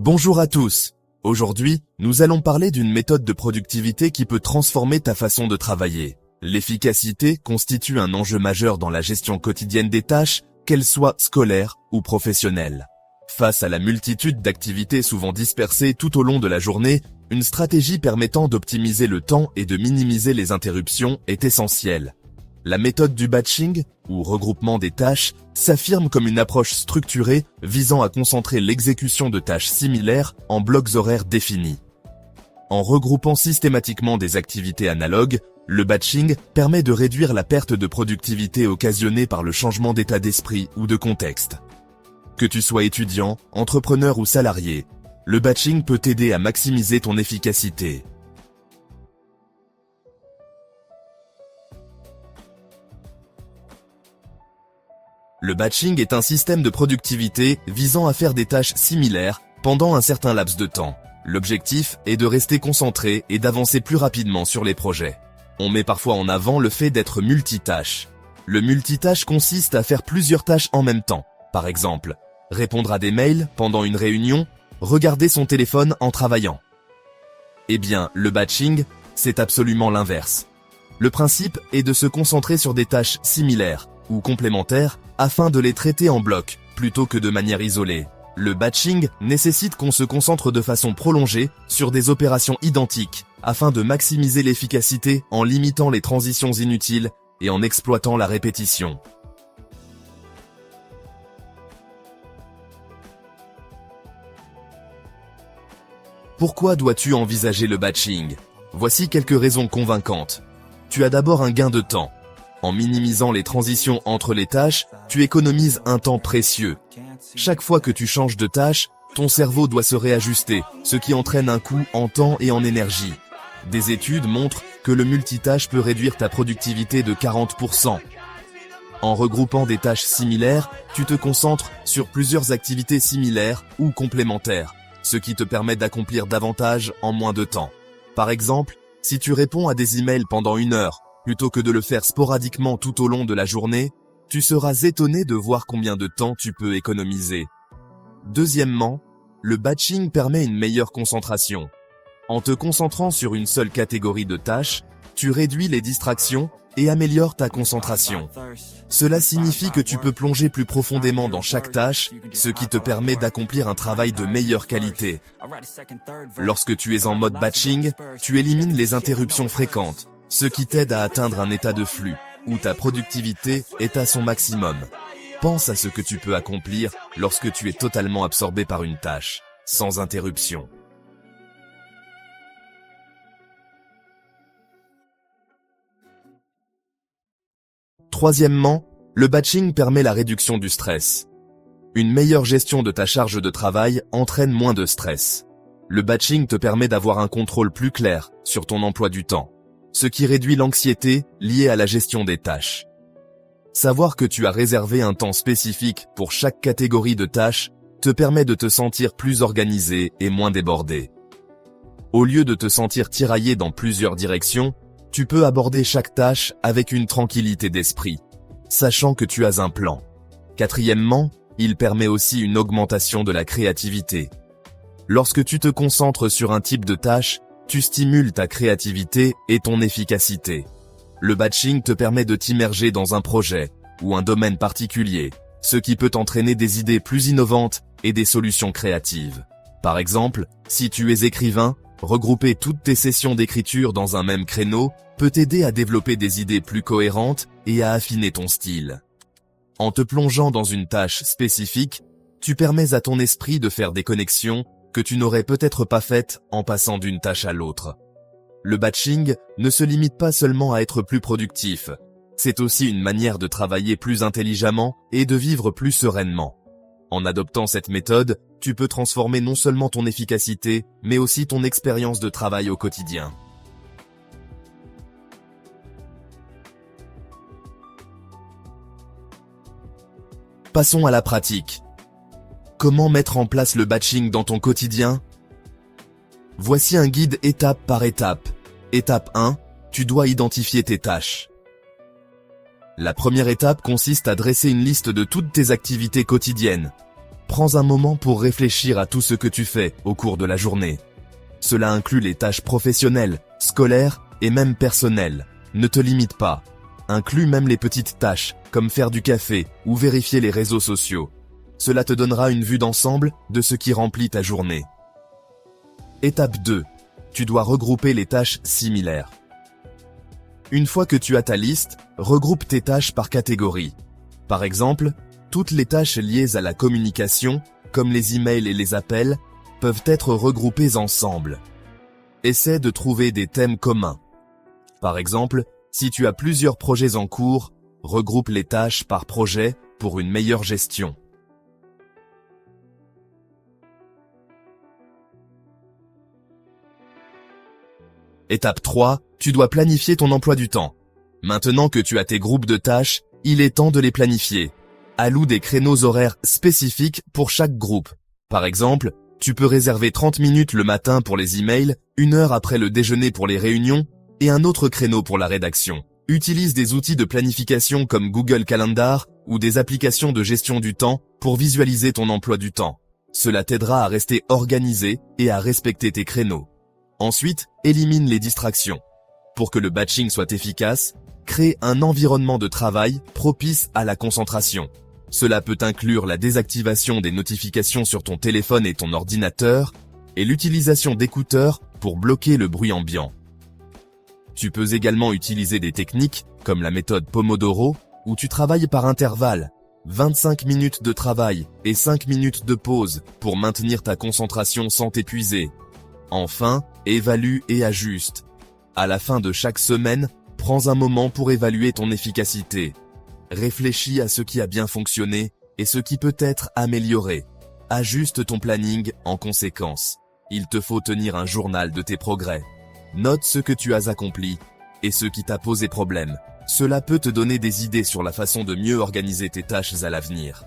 Bonjour à tous. Aujourd'hui, nous allons parler d'une méthode de productivité qui peut transformer ta façon de travailler. L'efficacité constitue un enjeu majeur dans la gestion quotidienne des tâches, qu'elles soient scolaires ou professionnelles. Face à la multitude d'activités souvent dispersées tout au long de la journée, une stratégie permettant d'optimiser le temps et de minimiser les interruptions est essentielle. La méthode du batching, ou regroupement des tâches, s'affirme comme une approche structurée visant à concentrer l'exécution de tâches similaires en blocs horaires définis. En regroupant systématiquement des activités analogues, le batching permet de réduire la perte de productivité occasionnée par le changement d'état d'esprit ou de contexte. Que tu sois étudiant, entrepreneur ou salarié, le batching peut t'aider à maximiser ton efficacité. Le batching est un système de productivité visant à faire des tâches similaires pendant un certain laps de temps. L'objectif est de rester concentré et d'avancer plus rapidement sur les projets. On met parfois en avant le fait d'être multitâche. Le multitâche consiste à faire plusieurs tâches en même temps. Par exemple, répondre à des mails pendant une réunion, regarder son téléphone en travaillant. Eh bien, le batching, c'est absolument l'inverse. Le principe est de se concentrer sur des tâches similaires ou complémentaires afin de les traiter en bloc, plutôt que de manière isolée. Le batching nécessite qu'on se concentre de façon prolongée sur des opérations identiques, afin de maximiser l'efficacité en limitant les transitions inutiles et en exploitant la répétition. Pourquoi dois-tu envisager le batching? Voici quelques raisons convaincantes. Tu as d'abord un gain de temps. En minimisant les transitions entre les tâches, tu économises un temps précieux. Chaque fois que tu changes de tâche, ton cerveau doit se réajuster, ce qui entraîne un coût en temps et en énergie. Des études montrent que le multitâche peut réduire ta productivité de 40%. En regroupant des tâches similaires, tu te concentres sur plusieurs activités similaires ou complémentaires, ce qui te permet d'accomplir davantage en moins de temps. Par exemple, si tu réponds à des emails pendant 1 heure, plutôt que de le faire sporadiquement tout au long de la journée, tu seras étonné de voir combien de temps tu peux économiser. Deuxièmement, le batching permet une meilleure concentration. En te concentrant sur une seule catégorie de tâches, tu réduis les distractions et améliores ta concentration. Cela signifie que tu peux plonger plus profondément dans chaque tâche, ce qui te permet d'accomplir un travail de meilleure qualité. Lorsque tu es en mode batching, tu élimines les interruptions fréquentes, ce qui t'aide à atteindre un état de flux, où ta productivité est à son maximum. Pense à ce que tu peux accomplir lorsque tu es totalement absorbé par une tâche, sans interruption. Troisièmement, le batching permet la réduction du stress. Une meilleure gestion de ta charge de travail entraîne moins de stress. Le batching te permet d'avoir un contrôle plus clair sur ton emploi du temps, ce qui réduit l'anxiété liée à la gestion des tâches. Savoir que tu as réservé un temps spécifique pour chaque catégorie de tâches te permet de te sentir plus organisé et moins débordé. Au lieu de te sentir tiraillé dans plusieurs directions, tu peux aborder chaque tâche avec une tranquillité d'esprit, sachant que tu as un plan. Quatrièmement, il permet aussi une augmentation de la créativité. Lorsque tu te concentres sur un type de tâche, tu stimules ta créativité et ton efficacité. Le batching te permet de t'immerger dans un projet ou un domaine particulier, ce qui peut entraîner des idées plus innovantes et des solutions créatives. Par exemple, si tu es écrivain, regrouper toutes tes sessions d'écriture dans un même créneau peut t'aider à développer des idées plus cohérentes et à affiner ton style. En te plongeant dans une tâche spécifique, tu permets à ton esprit de faire des connexions que tu n'aurais peut-être pas faites en passant d'une tâche à l'autre. Le batching ne se limite pas seulement à être plus productif, c'est aussi une manière de travailler plus intelligemment et de vivre plus sereinement. En adoptant cette méthode, tu peux transformer non seulement ton efficacité, mais aussi ton expérience de travail au quotidien. Passons à la pratique. Comment mettre en place le batching dans ton quotidien? Voici un guide étape par étape. Étape 1, tu dois identifier tes tâches. La première étape consiste à dresser une liste de toutes tes activités quotidiennes. Prends un moment pour réfléchir à tout ce que tu fais au cours de la journée. Cela inclut les tâches professionnelles, scolaires et même personnelles. Ne te limite pas. Inclus même les petites tâches, comme faire du café ou vérifier les réseaux sociaux. Cela te donnera une vue d'ensemble de ce qui remplit ta journée. Étape 2. Tu dois regrouper les tâches similaires. Une fois que tu as ta liste, regroupe tes tâches par catégorie. Par exemple, toutes les tâches liées à la communication, comme les emails et les appels, peuvent être regroupées ensemble. Essaie de trouver des thèmes communs. Par exemple, si tu as plusieurs projets en cours, regroupe les tâches par projet pour une meilleure gestion. Étape 3, tu dois planifier ton emploi du temps. Maintenant que tu as tes groupes de tâches, il est temps de les planifier. Alloue des créneaux horaires spécifiques pour chaque groupe. Par exemple, tu peux réserver 30 minutes le matin pour les emails, 1 heure après le déjeuner pour les réunions, et un autre créneau pour la rédaction. Utilise des outils de planification comme Google Calendar ou des applications de gestion du temps pour visualiser ton emploi du temps. Cela t'aidera à rester organisé et à respecter tes créneaux. Ensuite, élimine les distractions. Pour que le batching soit efficace, crée un environnement de travail propice à la concentration. Cela peut inclure la désactivation des notifications sur ton téléphone et ton ordinateur et l'utilisation d'écouteurs pour bloquer le bruit ambiant. Tu peux également utiliser des techniques comme la méthode Pomodoro où tu travailles par intervalle, 25 minutes de travail et 5 minutes de pause pour maintenir ta concentration sans t'épuiser. Enfin, évalue et ajuste. À la fin de chaque semaine, prends un moment pour évaluer ton efficacité. Réfléchis à ce qui a bien fonctionné et ce qui peut être amélioré. Ajuste ton planning en conséquence. Il te faut tenir un journal de tes progrès. Note ce que tu as accompli et ce qui t'a posé problème. Cela peut te donner des idées sur la façon de mieux organiser tes tâches à l'avenir.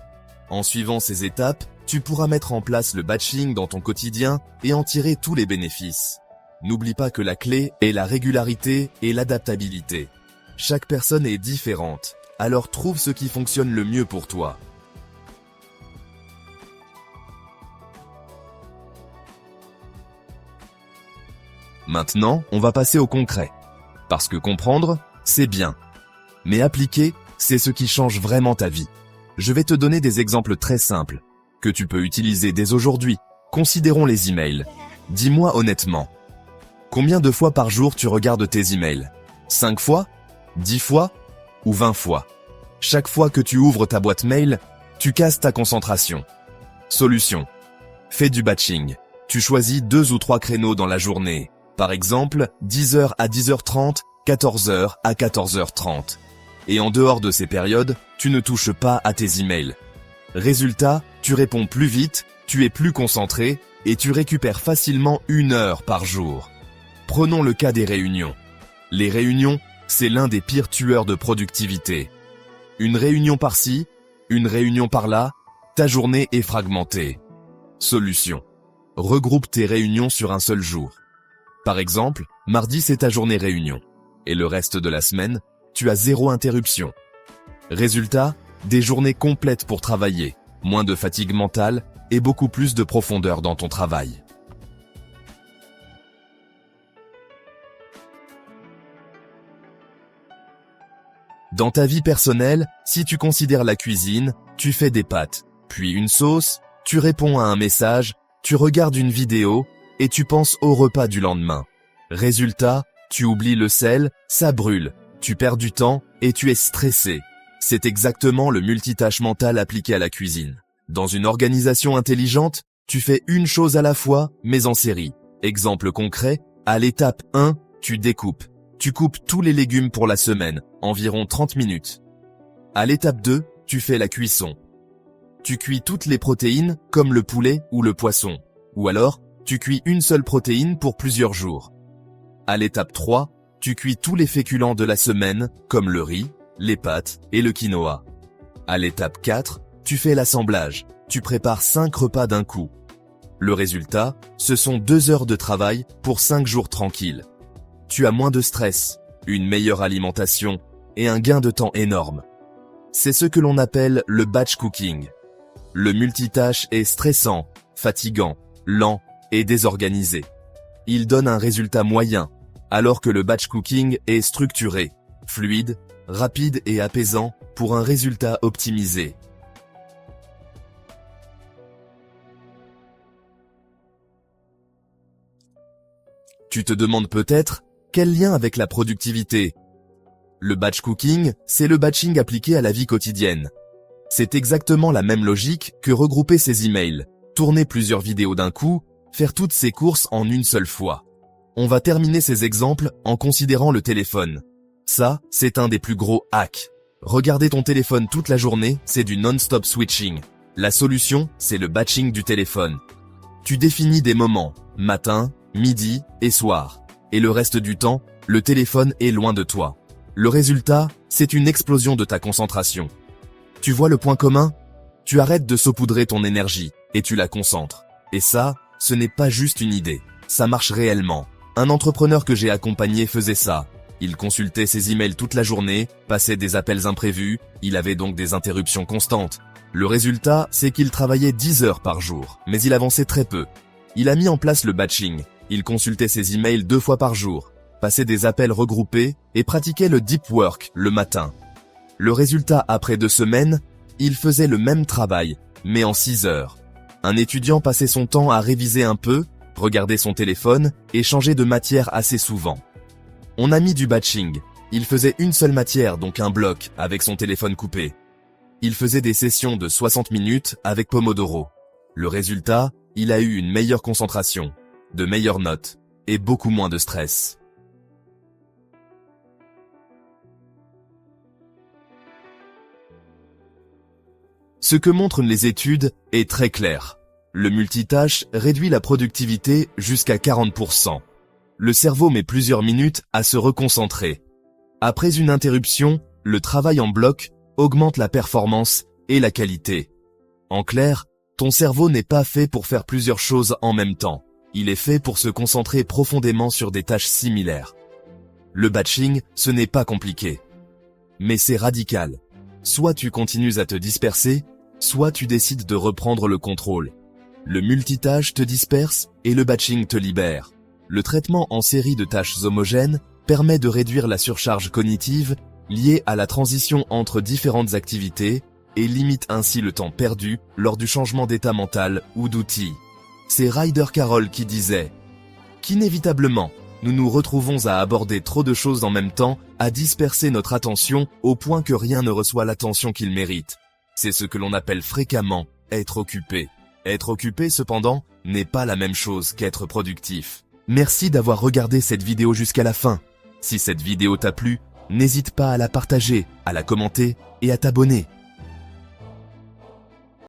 En suivant ces étapes, tu pourras mettre en place le batching dans ton quotidien et en tirer tous les bénéfices. N'oublie pas que la clé est la régularité et l'adaptabilité. Chaque personne est différente, alors trouve ce qui fonctionne le mieux pour toi. Maintenant, on va passer au concret. Parce que comprendre, c'est bien. Mais appliquer, c'est ce qui change vraiment ta vie. Je vais te donner des exemples très simples, que tu peux utiliser dès aujourd'hui. Considérons les emails. Dis-moi honnêtement, combien de fois par jour tu regardes tes emails? 5 fois? 10 fois? Ou 20 fois? Chaque fois que tu ouvres ta boîte mail, tu casses ta concentration. Solution. Fais du batching. Tu choisis 2 ou 3 créneaux dans la journée. Par exemple, 10h à 10h30, 14h à 14h30. Et en dehors de ces périodes, tu ne touches pas à tes emails. Résultat, tu réponds plus vite, tu es plus concentré et tu récupères facilement 1 heure par jour. Prenons le cas des réunions. Les réunions, c'est l'un des pires tueurs de productivité. Une réunion par-ci, une réunion par-là, ta journée est fragmentée. Solution. Regroupe tes réunions sur un seul jour. Par exemple, mardi c'est ta journée réunion. Et le reste de la semaine, tu as 0 interruption. Résultat, des journées complètes pour travailler, moins de fatigue mentale et beaucoup plus de profondeur dans ton travail. Dans ta vie personnelle, si tu considères la cuisine, tu fais des pâtes, puis une sauce, tu réponds à un message, tu regardes une vidéo et tu penses au repas du lendemain. Résultat, tu oublies le sel, ça brûle, tu perds du temps et tu es stressé. C'est exactement le multitâche mental appliqué à la cuisine. Dans une organisation intelligente, tu fais une chose à la fois, mais en série. Exemple concret, à l'étape 1, tu découpes. Tu coupes tous les légumes pour la semaine, environ 30 minutes. À l'étape 2, tu fais la cuisson. Tu cuis toutes les protéines, comme le poulet ou le poisson. Ou alors, tu cuis une seule protéine pour plusieurs jours. À l'étape 3, tu cuis tous les féculents de la semaine, comme le riz, les pâtes et le quinoa. À l'étape 4, tu fais l'assemblage. Tu prépares 5 repas d'un coup. Le résultat, ce sont 2 heures de travail pour 5 jours tranquilles. Tu as moins de stress, une meilleure alimentation et un gain de temps énorme. C'est ce que l'on appelle le batch cooking. Le multitâche est stressant, fatigant, lent et désorganisé. Il donne un résultat moyen, alors que le batch cooking est structuré, fluide, rapide et apaisant pour un résultat optimisé. Tu te demandes peut-être, quel lien avec la productivité? Le batch cooking, c'est le batching appliqué à la vie quotidienne. C'est exactement la même logique que regrouper ses emails, tourner plusieurs vidéos d'un coup, faire toutes ses courses en une seule fois. On va terminer ces exemples en considérant le téléphone. Ça, c'est un des plus gros hacks. Regarder ton téléphone toute la journée, c'est du non-stop switching. La solution, c'est le batching du téléphone. Tu définis des moments, matin, midi et soir. Et le reste du temps, le téléphone est loin de toi. Le résultat, c'est une explosion de ta concentration. Tu vois le point commun? Tu arrêtes de saupoudrer ton énergie et tu la concentres. Et ça, ce n'est pas juste une idée. Ça marche réellement. Un entrepreneur que j'ai accompagné faisait ça. Il consultait ses emails toute la journée, passait des appels imprévus, il avait donc des interruptions constantes. Le résultat, c'est qu'il travaillait 10 heures par jour, mais il avançait très peu. Il a mis en place le batching. Il consultait ses emails 2 fois par jour, passait des appels regroupés et pratiquait le deep work le matin. Le résultat, après 2 semaines, il faisait le même travail, mais en 6 heures. Un étudiant passait son temps à réviser un peu, regarder son téléphone et changer de matière assez souvent. On a mis du batching. Il faisait une seule matière, donc un bloc, avec son téléphone coupé. Il faisait des sessions de 60 minutes avec Pomodoro. Le résultat, il a eu une meilleure concentration, de meilleures notes et beaucoup moins de stress. Ce que montrent les études est très clair. Le multitâche réduit la productivité jusqu'à 40%. Le cerveau met plusieurs minutes à se reconcentrer. Après une interruption, le travail en bloc augmente la performance et la qualité. En clair, ton cerveau n'est pas fait pour faire plusieurs choses en même temps. Il est fait pour se concentrer profondément sur des tâches similaires. Le batching, ce n'est pas compliqué. Mais c'est radical. Soit tu continues à te disperser, soit tu décides de reprendre le contrôle. Le multitâche te disperse et le batching te libère. Le traitement en série de tâches homogènes permet de réduire la surcharge cognitive liée à la transition entre différentes activités et limite ainsi le temps perdu lors du changement d'état mental ou d'outil. C'est Ryder Carroll qui disait qu'inévitablement, nous nous retrouvons à aborder trop de choses en même temps, à disperser notre attention au point que rien ne reçoit l'attention qu'il mérite. C'est ce que l'on appelle fréquemment être occupé. Être occupé, cependant, n'est pas la même chose qu'être productif. Merci d'avoir regardé cette vidéo jusqu'à la fin. Si cette vidéo t'a plu, n'hésite pas à la partager, à la commenter et à t'abonner.